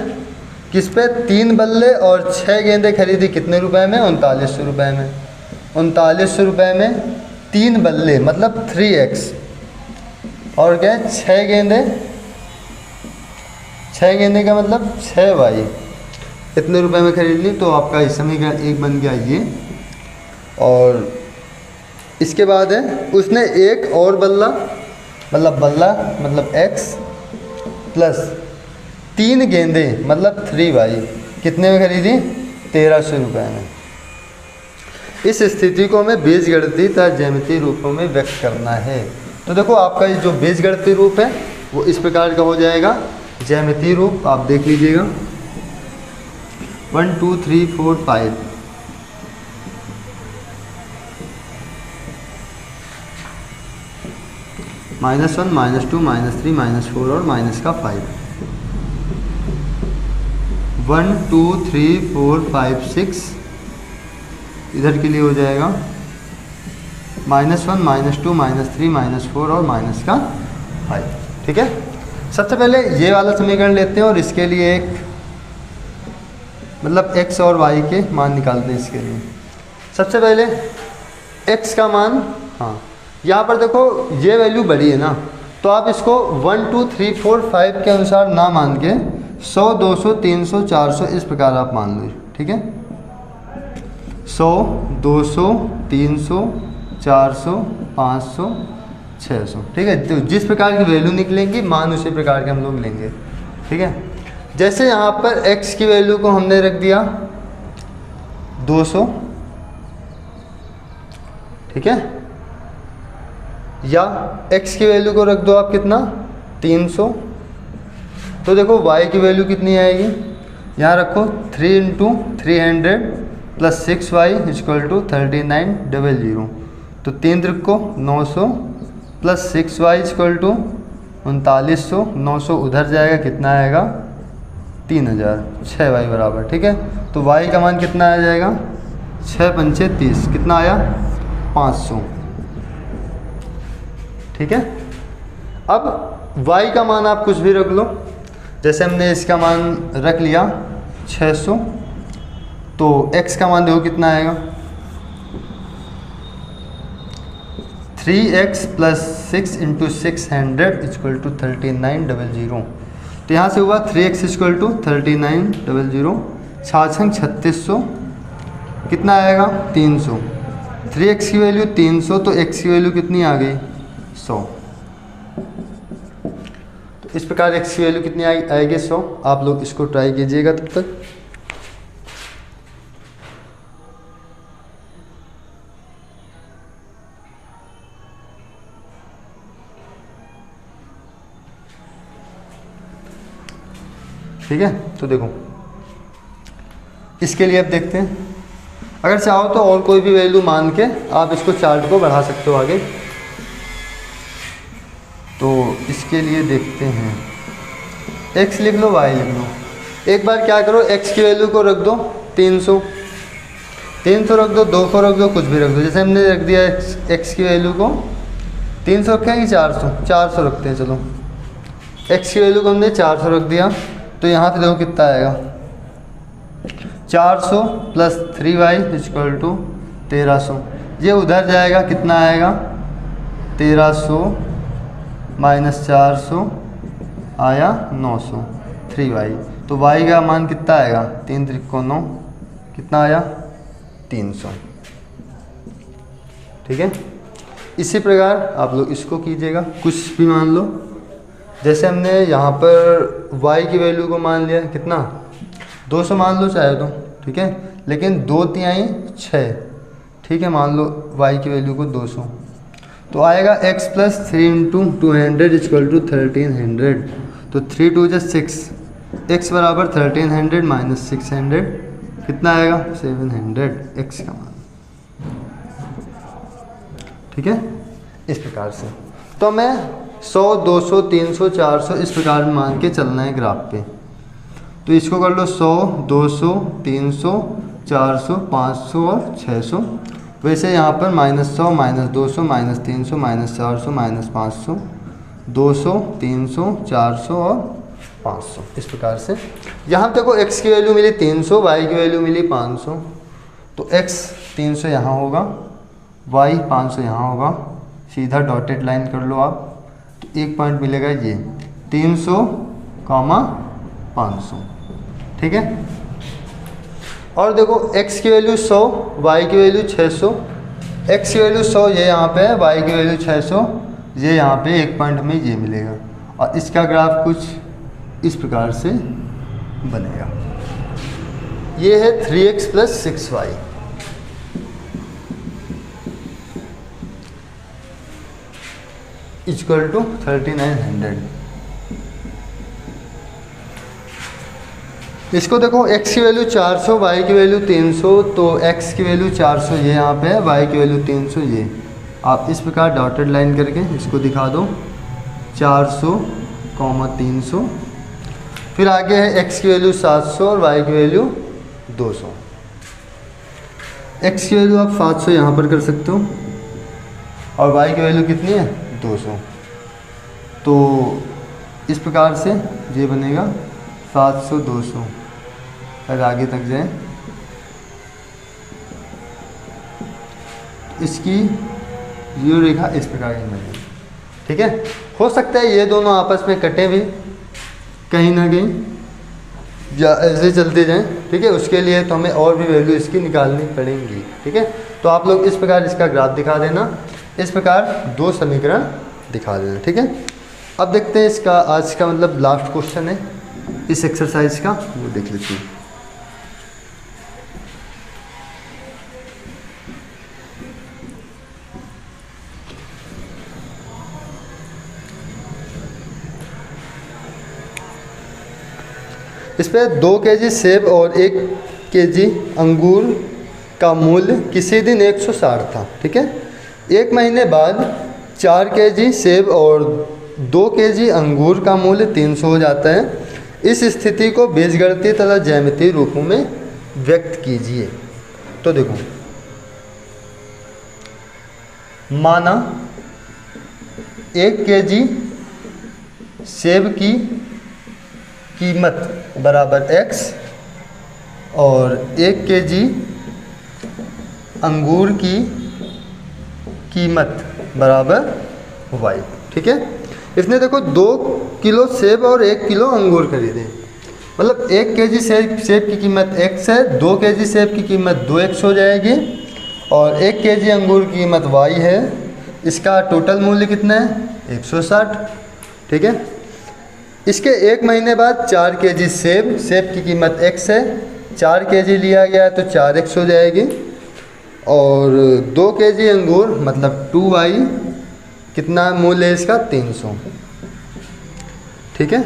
किस पे 3 बल्ले और 6 गेंदें खरीदी, कितने रुपए में? 3900 रुपये में। 3900 रुपये में 3 बल्ले मतलब 3x, और क्या है 6 गेंदें, 6 गेंदें का मतलब 6y, इतने रुपए में खरीद ली। तो आपका इस समीकरण एक बन गया ये। और इसके बाद है, उसने एक और बल्ला मतलब x प्लस 3 गेंदें मतलब 3y कितने में खरीदी? 1300 रुपये में। इस स्थिति को हमें बीजगणितीय तथा ज्यामितीय रूपों में व्यक्त करना है। तो देखो, आपका ये जो बीजगणितीय रूप है वो इस प्रकार का हो जाएगा। ज्यामितीय रूप आप देख लीजिएगा, 1 2 3 4 5, -1 -2 -3 -4 और माइनस का 5। 1 2 3 4 5 6, इधर के लिए हो जाएगा -1 -2 -3 -4 और माइनस का 5। ठीक है, सबसे पहले ये वाला समीकरण लेते हैं और इसके लिए एक मतलब x और y के मान निकालते हैं। इसके लिए सबसे पहले x का मान, हाँ यहाँ पर देखो ये वैल्यू बड़ी है ना, तो आप इसको 1 2 3 4 5 के अनुसार ना मान के 100 200 300 400 इस प्रकार आप मान लो। ठीक है, 100 200 300 400 500 600। ठीक है, तो जिस प्रकार की वैल्यू निकलेंगी मान उसी प्रकार के हम लोग लेंगे। ठीक है, जैसे यहाँ पर x की वैल्यू को हमने रख दिया 200, ठीक है, या x की वैल्यू को रख दो आप कितना 300। तो देखो y की वैल्यू कितनी आएगी, यहाँ रखो 3 × 300 + 6y = 3900। तो 3 त्रिको 900 + 6y = 3900। 900 उधर जाएगा, कितना आएगा 3000। 6y बराबर, ठीक है, तो y का मान कितना आ जाएगा 6 पंचे 30, कितना आया 500। ठीक है, अब y का मान आप कुछ भी रख लो, जैसे हमने इसका मान रख लिया 600, तो x का मान देखो कितना आएगा 3x + 6 × 600 = 3900। तो यहाँ से हुआ 3x = 3900, 6 3600, कितना आएगा 300। 3x की वैल्यू 300, तो x की वैल्यू कितनी आ गई 100। तो इस प्रकार x की वैल्यू कितनी आएगी 100। आप लोग इसको ट्राई कीजिएगा तब तक। ठीक है, तो देखो इसके लिए अब देखते हैं, अगर चाहो तो और कोई भी वैल्यू मान के आप इसको चार्ट को बढ़ा सकते हो आगे। तो इसके लिए देखते हैं, x लिख लो, y लिख लो। एक बार क्या करो, x की वैल्यू को रख दो 300, 300 रख दो, 200 रख दो, कुछ भी रख दो। जैसे हमने रख दिया x की वैल्यू को 300 रखें कि 400 रखते हैं। चलो, x की वैल्यू को हमने 400 रख दिया, तो यहाँ से देखो कितना आएगा 400 + 3y = 1300। ये उधर जाएगा, कितना आएगा 1300 - 400 आया 900, 3y। तो y का मान कितना आएगा 3 त्रिको 9, कितना आया 300। ठीक है, इसी प्रकार आप लोग इसको कीजिएगा, कुछ भी मान लो। जैसे हमने यहाँ पर y की वैल्यू को मान लिया कितना 200 मान लो चाहे तो, ठीक है, लेकिन 2×3 6, ठीक है, मान लो y की वैल्यू को 200, तो आएगा x + 3 × 200 = 1300। तो 3 2 = 6, x बराबर 1300 - 600 कितना आएगा 700 x का मान, ठीक है। इस प्रकार से तो हमें 100 200 300 400 इस प्रकार मान के चलना है ग्राफ पे। तो इसको कर लो 100 200 300 400 500 और 600। वैसे यहाँ पर -100 -200 -300 -400 -500 200 300 400 और 500 इस प्रकार से। यहाँ देखो x की वैल्यू मिली 300, y की वैल्यू मिली 500, तो x 300 यहाँ होगा, y 500 यहाँ होगा, सीधा डॉटेड लाइन कर लो आप, तो एक पॉइंट मिलेगा ये 300, 500, ठीक है। और देखो x की वैल्यू 100, y की वैल्यू 600, x की वैल्यू 100 ये यहाँ पे है, y की वैल्यू 600 ये यहाँ पे एक पॉइंट में ये मिलेगा, और इसका ग्राफ कुछ इस प्रकार से बनेगा। ये है 3x + 6y, = 3900। इसको देखो x की वैल्यू 400, y की वैल्यू 300, तो x की वैल्यू 400 ये यहाँ पे है, y की वैल्यू 300 ये। आप इस प्रकार डॉटेड लाइन करके इसको दिखा दो 400, 300। फिर आगे है x की वैल्यू 700 और y की वैल्यू 200। x की वैल्यू आप 700 यहाँ पर कर सकते हो और y की वैल्यू कितनी है 200। तो इस प्रकार से ये बनेगा 700 200। अगर आगे तक जाए इसकी ये रेखा इस प्रकार की बनेगी, ठीक है। हो सकता है ये दोनों आपस में कटे भी कहीं ना कहीं या ऐसे चलते जाएं, ठीक है। उसके लिए तो हमें और भी वैल्यू इसकी निकालनी पड़ेंगी, ठीक है। तो आप लोग इस प्रकार इसका ग्राफ दिखा देना, इस प्रकार 2 समीकरण दिखा देना, ठीक है। अब देखते हैं इसका आज का मतलब लास्ट क्वेश्चन है इस एक्सरसाइज का, वो देख लेते हैं। इस पे 2 kg सेब और 1 kg अंगूर का मूल्य किसी दिन 160 था, ठीक है। 1 महीने बाद 4 kg सेब और 2 kg अंगूर का मूल्य 300 हो जाता है। इस स्थिति को बीजगणितीय तथा ज्यामितीय रूपों में व्यक्त कीजिए। तो देखो, माना 1 kg सेब की कीमत बराबर x और 1 kg अंगूर की कीमत बराबर y, ठीक है। इसने देखो 2 किलो सेब और 1 किलो अंगूर खरीदे, मतलब 1 kg सेब की कीमत x है, 2 kg सेब की कीमत 2x हो जाएगी और 1 kg अंगूर की कीमत y है। इसका टोटल मूल्य कितना है 160, ठीक है। इसके 1 महीने बाद 4 kg सेब की कीमत x है, 4 kg लिया गया है तो 4x हो जाएगी और 2 kg अंगूर मतलब 2y, कितना मूल्य है इसका 300, ठीक है।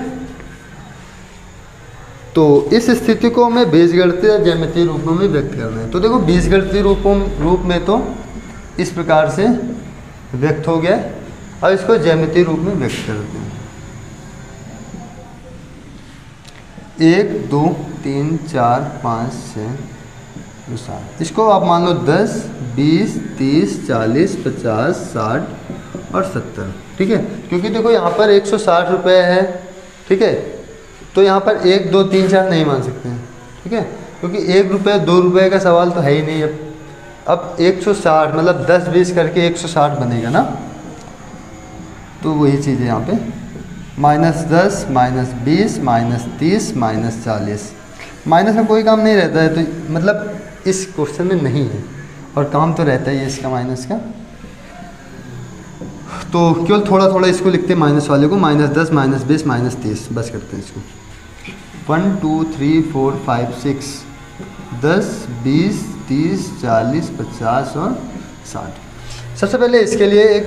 तो इस स्थिति को हमें बीजगणितीय या ज्यामितीय रूपों में व्यक्त करना है। तो देखो बीजगणितीय रूप में तो इस प्रकार से व्यक्त हो गया, और इसको ज्यामितीय रूप में व्यक्त करते हैं। 1 2 3 4 5 6 7, इसको आप मान लो 10 20 30 40 50 60 और 70, ठीक है। क्योंकि देखो यहाँ पर 160 रुपये है, ठीक है, तो यहाँ पर 1 2 3 4 नहीं मान सकते हैं, ठीक है, क्योंकि 1 रुपये 2 रुपये का सवाल तो है ही नहीं। अब 160 मतलब 10 20 करके 160 बनेगा ना, तो वही चीज़ है यहाँ पे -10 -20 -30 -40। माइनस में कोई काम नहीं रहता है, तो मतलब इस क्वेश्चन में नहीं है, और काम तो रहता ही है इसका माइनस का। तो केवल थोड़ा थोड़ा इसको लिखते हैं माइनस वाले को, -10 -20 -30 बस करते हैं इसको। 1 2 3 4 5 6 10 20 30 40 50 और 60। सबसे पहले इसके लिए एक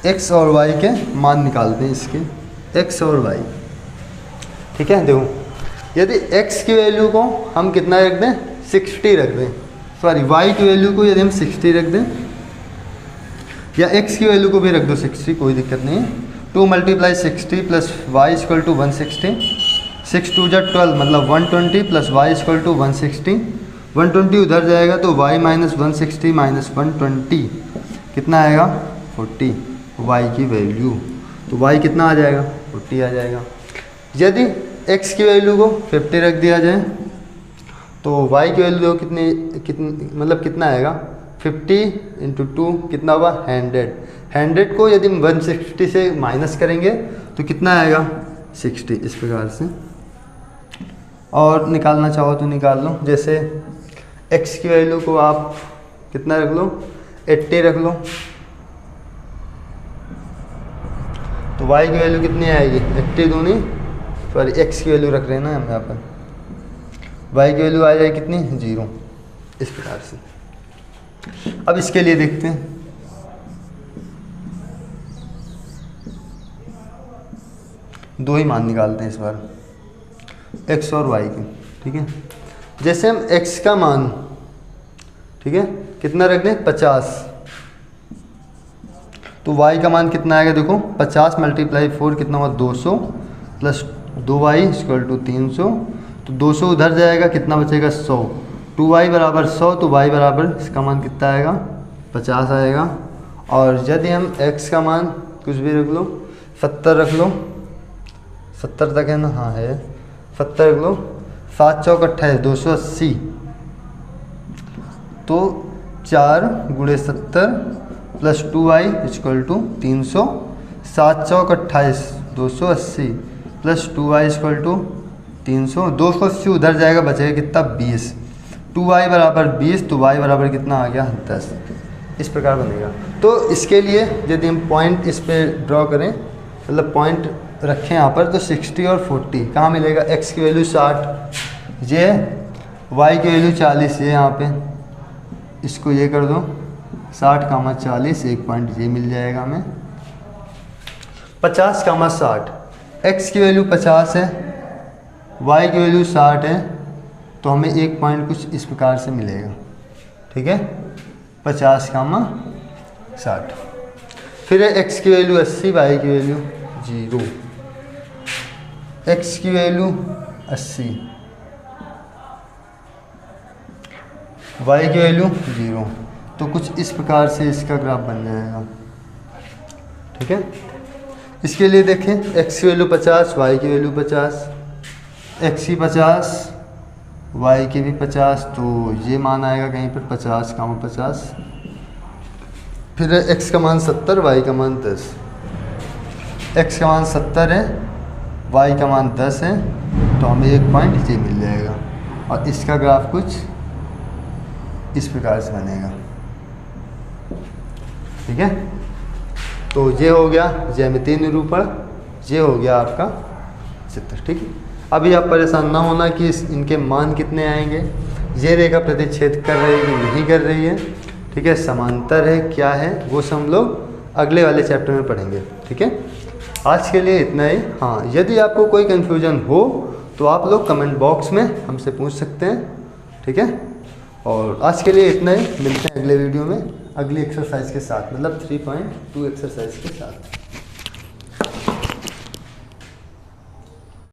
x और y के मान निकालते हैं, इसके x और y। ठीक है, देखो यदि x की वैल्यू को हम कितना रख दें, 60 रख दें, सॉरी y की वैल्यू को यदि हम 60 रख दें, या x की वैल्यू को भी रख दो 60, कोई दिक्कत नहीं है। 2 × 60 प्लस y इक्वल टू 160, 6 2 जा 12 मतलब 120 प्लस y इक्वल टू 160, 120 उधर जाएगा तो y माइनस 160 माइनस 120 कितना आएगा, 40 y की वैल्यू। तो y कितना आ जाएगा, 40 आ जाएगा। यदि x की वैल्यू को 50 रख दिया जाए तो y की वैल्यू कितनी मतलब कितना आएगा, 50 × 2 कितना होगा, 100 को यदि हम 160 से माइनस करेंगे तो कितना आएगा, 60। इस प्रकार से और निकालना चाहो तो निकाल लो। जैसे x की वैल्यू को आप कितना रख लो, 80 रख लो, तो y की वैल्यू कितनी आएगी, 80 दूनी, सॉरी x की वैल्यू रख रहे हैं ना हम यहाँ पर, y की वैल्यू आ जाएगी कितनी, 0। इस प्रकार से अब इसके लिए देखते हैं। दो ही मान निकालते हैं इस बार, x और y के। ठीक है, जैसे हम x का मान, ठीक है, कितना रख दें, 50, तो y का मान कितना आएगा, देखो 50 × 4 कितना हुआ, 200 प्लस 2y इक्वल टू 300, तो 200 उधर जाएगा, कितना बचेगा, 100। 2y बराबर 100, तो y बराबर इसका मान कितना आएगा, 50 आएगा। और यदि हम x का मान कुछ भी रख लो, 70 रख लो, 70 तक है ना, हाँ है, 70 रख लो, 7 चौक 28 280, तो 4 × 70 प्लस 2y इक्वल टू 300, 7 चौक 28 280 प्लस 2y इक्वल टू 300, 280 उधर जाएगा, बचेगा कितना, 20। 2y बराबर 20, तो y बराबर कितना आ गया, 10। इस प्रकार बनेगा। तो इसके लिए यदि हम पॉइंट इस पर ड्रॉ करें, मतलब पॉइंट रखें यहाँ पर, तो 60 और 40 कहाँ मिलेगा, x की वैल्यू 60 ये, y की वैल्यू 40 ये, यहाँ पे इसको ये कर दो 60 कामा 40, एक पॉइंट ये मिल जाएगा हमें। 50 कामा 60, x की वैल्यू 50 है, y की वैल्यू 60 है, तो हमें एक पॉइंट कुछ इस प्रकार से मिलेगा। ठीक है, 50 कामा 60। फिर है x की वैल्यू 80, y की वैल्यू 0, x की वैल्यू 80, y की वैल्यू 0, तो कुछ इस प्रकार से इसका ग्राफ बन जाएगा। ठीक है, इसके लिए देखें, x की वैल्यू 50, y की वैल्यू 50, x की 50, y की भी 50, तो ये मान आएगा कहीं पर 50 कामा 50। फिर x का मान 70, y का मान 10, x का मान 70 है, y का मान 10 है, तो हमें एक पॉइंट ये मिल जाएगा। और इसका ग्राफ कुछ इस प्रकार से बनेगा। ठीक है, तो ये हो गया ज्यामितीय निरूपण, ये हो गया आपका चित्र। ठीक है, अभी आप परेशान ना होना कि इनके मान कितने आएंगे, ये रेखा प्रतिच्छेद कर रही है कि नहीं कर रही है। ठीक है, समांतर है क्या है, वो सब हम लोग अगले वाले चैप्टर में पढ़ेंगे। ठीक है, आज के लिए इतना ही। हाँ, यदि आपको कोई कन्फ्यूजन हो तो आप लोग कमेंट बॉक्स में हमसे पूछ सकते हैं। ठीक है, और आज के लिए इतना ही, मिलते हैं अगले वीडियो में अगली एक्सरसाइज के साथ, मतलब 3.2 एक्सरसाइज के साथ।